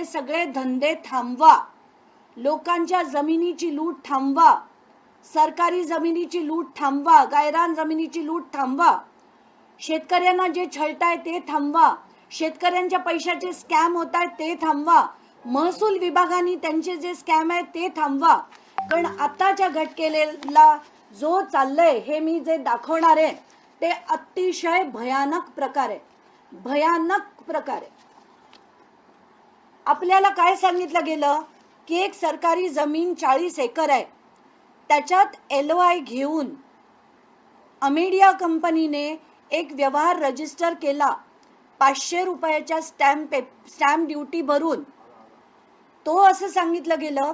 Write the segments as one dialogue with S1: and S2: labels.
S1: सगळे धंदे थांबवा, लोकांच्या जमिनीची लूट थांबवा, सरकारी जमिनीची लूट थांबवा, गायरान जमिनीची लूट थांबवा, शेतकऱ्यांना जे छळताय ते थांबवा, शेतकऱ्यांच्या पैशाचे स्कॅम होत आहेत ते थांबवा, महसूल विभागाने त्यांचे जे स्कॅम आहेत ते थांबवा. कारण आताच्या घटकेला जो चाललंय हे मी जे दाखवणार आहे ते अतिशय भयानक प्रकार आहे, भयानक प्रकार आहे. आपल्याला काय सांगितलं गेलं की एक सरकारी जमीन 40 एकर आहे, त्याच्यात LOI घेऊन अमेडिया कंपनीने एक व्यवहार रजिस्टर केला 500 रुपयाच्या स्टॅम्प ड्युटी भरून. तो असं सांगितलं गेलं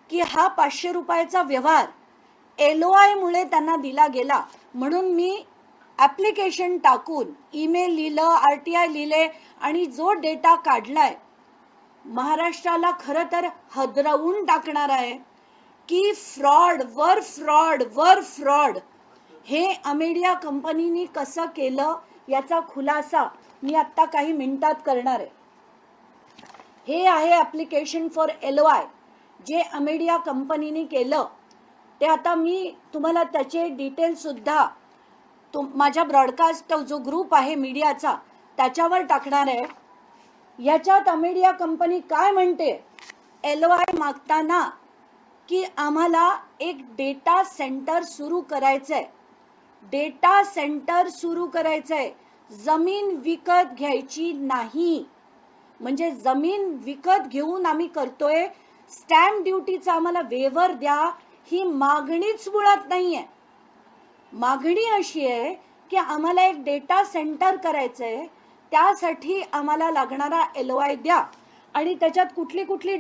S1: की हा 500 रुपयाचा व्यवहार LOI मुळे त्यांना दिला गेला. म्हणून मी ॲप्लिकेशन टाकून ईमेल लिहिलं, RTI लिहिले आणि जो डेटा काढलाय महाराष्ट्राला खरं तर हदरवून टाकणार आहे की फ्रॉड वर फ्रॉड वर फ्रॉड हे अमेडिया कंपनीने कसं केलं याचा खुलासा मी आत्ता काही मिनिटात करणार आहे. हे आहे ॲप्लिकेशन फॉर LOI जे अमेडिया कंपनीने केलं. ते आता मी तुम्हाला त्याचे डिटेल सुद्धा माझ्या ब्रॉडकास्ट जो ग्रुप आहे मीडियाचा त्याच्यावर टाकणार आहे. याच्यात अमेडिया कंपनी काय म्हणते LOI मागताना की आम्हाला एक डेटा सेंटर सुरू करायचंय, डेटा सेंटर सुरू करायचंय, जमीन विकत घ्यायची नाही. म्हणजे जमीन विकत घेऊन आम्ही करतोय, स्टॅम्प ड्युटीचा आम्हाला वेवर द्या ही मागणीच मुळात नाहीये. मागणी अशी आहे की आम्हाला एक डेटा सेंटर करायचंय, त्यासाठी आम्हाला लागणारा LOI द्या आणि त्याच्यात कुठली कुठली